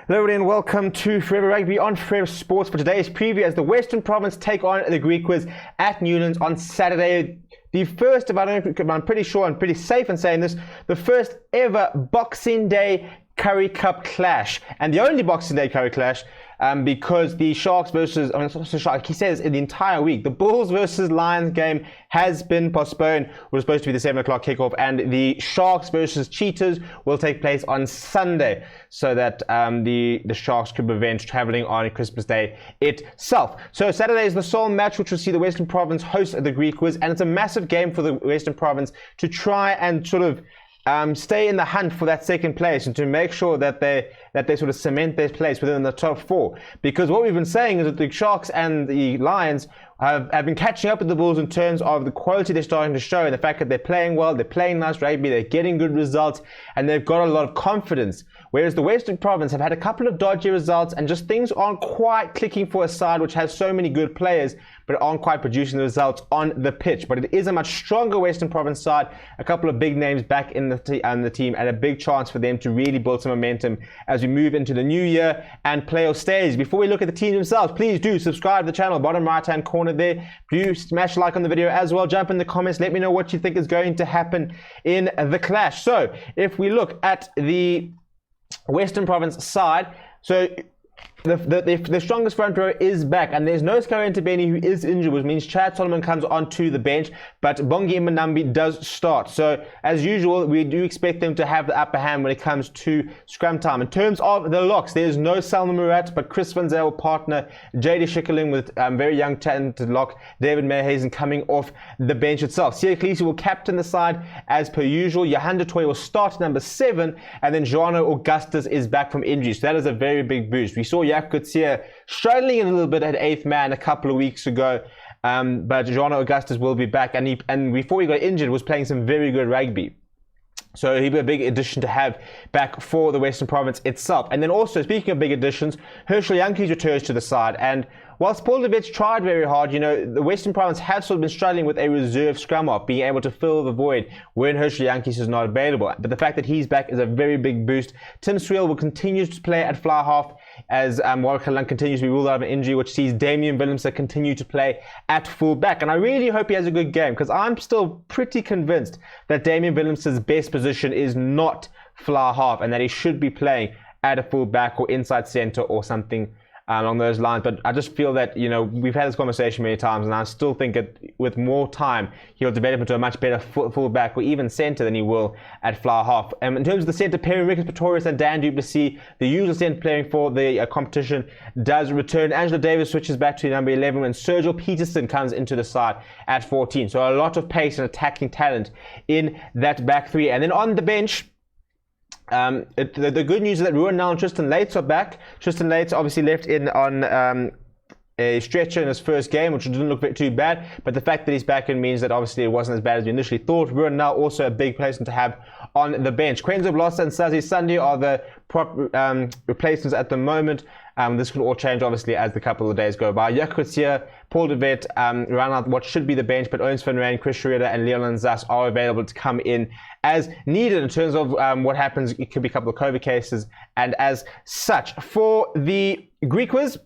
Hello and welcome to Forever Rugby on Forever Sports for today's preview as the Western Province take on the Griquas at Newlands on Saturday. The first, I'm pretty sure I'm pretty safe in saying this, the first ever Boxing Day Currie Cup clash, and the only Boxing Day Currie clash because the Sharks versus, he says in the entire week, the Bulls versus Lions game has been postponed. It was supposed to be the 7 o'clock kickoff, and the Sharks versus Cheetahs will take place on Sunday so that the Sharks could prevent traveling on Christmas Day itself. So Saturday is the sole match which will see the Western Province host the Griquas, and it's a massive game for the Western Province to try and sort of stay in the hunt for that second place and to make sure that they sort of cement their place within the top four. Because what we've been saying is that the Sharks and the Lions have been catching up with the Bulls in terms of the quality they're starting to show and the fact that they're playing well, they're playing nice rugby, they're getting good results, and they've got a lot of confidence. Whereas the Western Province have had a couple of dodgy results and just things aren't quite clicking for a side which has so many good players but aren't quite producing the results on the pitch. But it is a much stronger Western Province side, a couple of big names back in the team, and a big chance for them to really build some momentum as we move into the new year and playoff stage. Before we look at the team themselves, please do subscribe to the channel, bottom right hand corner there. Do smash like on the video as well. Jump in the comments, let me know what you think is going to happen in the clash. So if we look at the Western Province side, so the strongest front row is back, and there's no Scarry Ntebeni, who is injured, which means Chad Solomon comes onto the bench, but Bongi Mbanambi does start. So as usual, we do expect them to have the upper hand when it comes to scrum time. In terms of the locks, there's no Salma Murat, but Chris Van Zyl will partner JD Schikkeling with very young talented lock David Meerhuizen coming off the bench itself. Siya Kolisi will captain the side as per usual. Johan de Tooy will start number 7, and then Joano Augustus is back from injury. So that is a very big boost. We saw Jaap Coetzee struggling a little bit at 8th man a couple of weeks ago, but Joano Augustus will be back, and before he got injured was playing some very good rugby. So he'll be a big addition to have back for the Western Province itself. And then also, speaking of big additions, Herschel Jantjies returns to the side. And whilst Paul de Wet tried very hard, you know, the Western Province have sort of been struggling with a reserve scrum off, being able to fill the void when Herschel Jantjies is not available. But the fact that he's back is a very big boost. Tim Swiel will continue to play at fly half as Warwick Lund continues to be ruled out of an injury, which sees Damian Willemse continue to play at full back. And I really hope he has a good game, because I'm still pretty convinced that Damian Willemse's best position is not fly half, and that he should be playing at a full back or inside center or something along those lines. But I just feel that, you know, we've had this conversation many times, and I still think that with more time he'll develop into a much better full back or even centre than he will at fly half. In terms of the centre pairing, Ricketts Pretorius and Dan du Plessis, the usual centre pairing for the competition, does return. Angela Davis switches back to number 11 when Sergio Peterson comes into the side at 14. So a lot of pace and attacking talent in that back three. And then on the bench, the good news is that Ruan Nel and Tristan Lates are back. Tristan Lates obviously left in on a stretcher in his first game, which didn't look too bad, but the fact that he's back in means that obviously it wasn't as bad as we initially thought. Ruan Nel also a big placement to have on the bench. Quenzo Blossa and Sazi Sunday are the prop replacements at the moment. This could all change obviously as the couple of days go by. Jaap Coetzee, Paul de Wet run out what should be the bench, but Owens van Rijn, Chris Schroeder and Leon Zas are available to come in as needed in terms of what happens. It could be a couple of COVID cases and as such. For the Griquas,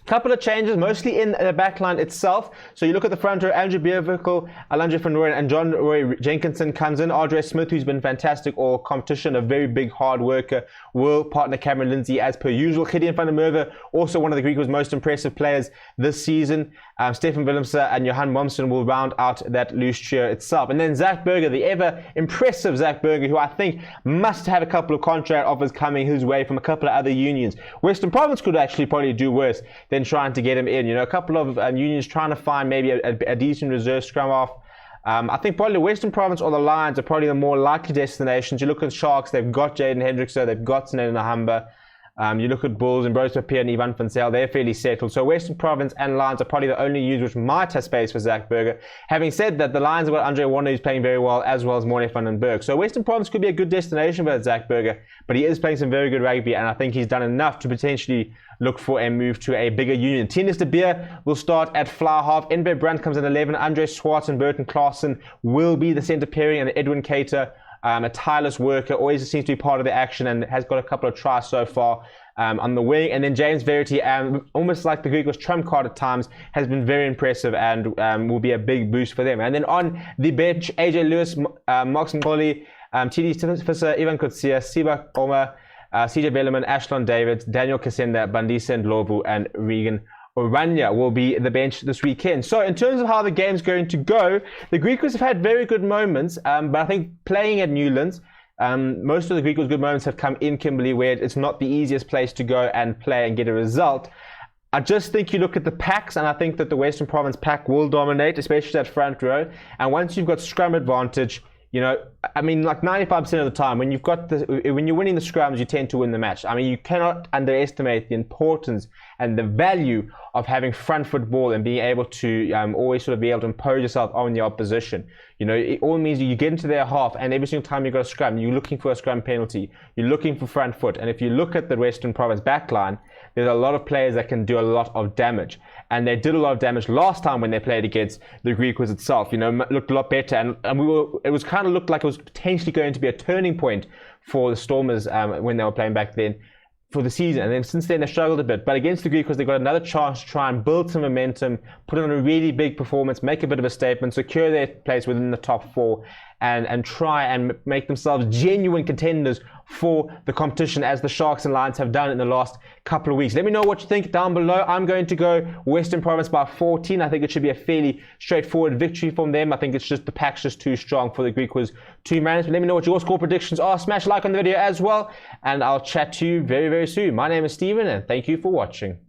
couple of changes, mostly in the backline itself. So you look at the front row, Andrew Bierwickel, Alondra van Rooyen and John Roy Jenkinson comes in. Andre Smith, who's been fantastic all competition, a very big hard worker, will partner Cameron Lindsay as per usual. Gideon van der Merwe, also one of the Griquas' most impressive players this season. Stefan Willemse and Johan Momsen will round out that loose trio itself. And then Zach Berger, the ever impressive Zach Berger, who I think must have a couple of contract offers coming his way from a couple of other unions. Western Province could actually probably do worse than trying to get him in. You know, a couple of unions trying to find maybe a decent reserve scrum off. I think probably Western Province or the Lions are probably the more likely destinations. You look at Sharks, they've got Jaden Hendrickson, they've got Sinan Nahamba. You look at Bulls and Bruce Papier and Ivan van Zyl, they're fairly settled. So Western Province and Lions are probably the only unions which might have space for Zach Berger. Having said that, the Lions have got Andre Warner, who's playing very well, as well as Morne van den Berg. So Western Province could be a good destination for Zach Berger, but he is playing some very good rugby, and I think he's done enough to potentially look for a move to a bigger union. Tinus de Beer will start at fly half. Enver Brandt comes in 11. Andre Swartz and Burton Klaassen will be the centre pairing, and Edwin Cater, a tireless worker, always seems to be part of the action and has got a couple of tries so far. on the wing, and then James Verity, almost like the Griquas trump card at times, has been very impressive and will be a big boost for them. And then on the bench, AJ Lewis, Mark Moli, TD Fisser, Ivan Kutsia, Siba Oma, CJ Bellerman, Ashlon David, Daniel Kasenda, Bandisa Ndlovu, and Regan Orania will be the bench this weekend. So in terms of how the game's going to go, the Griquas have had very good moments, but I think playing at Newlands, most of the Griquas' good moments have come in Kimberley, where it's not the easiest place to go and play and get a result. I just think you look at the packs, and I think that the Western Province pack will dominate, especially that front row. And once you've got scrum advantage, you know, I mean, like 95% of the time, when you're winning the scrums, you tend to win the match. I mean, you cannot underestimate the importance and the value of having front foot ball and being able to always sort of be able to impose yourself on the opposition. You know, it all means you get into their half, and every single time you got a scrum, you're looking for a scrum penalty. You're looking for front foot. And if you look at the Western Province backline, there's a lot of players that can do a lot of damage. And they did a lot of damage last time when they played against the Griquas itself. You know, looked a lot better. And it was kind of looked like it was potentially going to be a turning point for the Stormers when they were playing back then for the season. And then since then, they struggled a bit. But against the Griquas, they got another chance to try and build some momentum, put on a really big performance, make a bit of a statement, secure their place within the top four, and try and make themselves genuine contenders for the competition, as the Sharks and Lions have done in the last couple of weeks. Let me know what you think down below. I'm going to go Western Province by 14. I think it should be a fairly straightforward victory from them. I think it's just the pack's just too strong for the Griquas to manage. But let me know what your score predictions are. Smash like on the video as well, and I'll chat to you very, very soon. My name is Steven, and thank you for watching.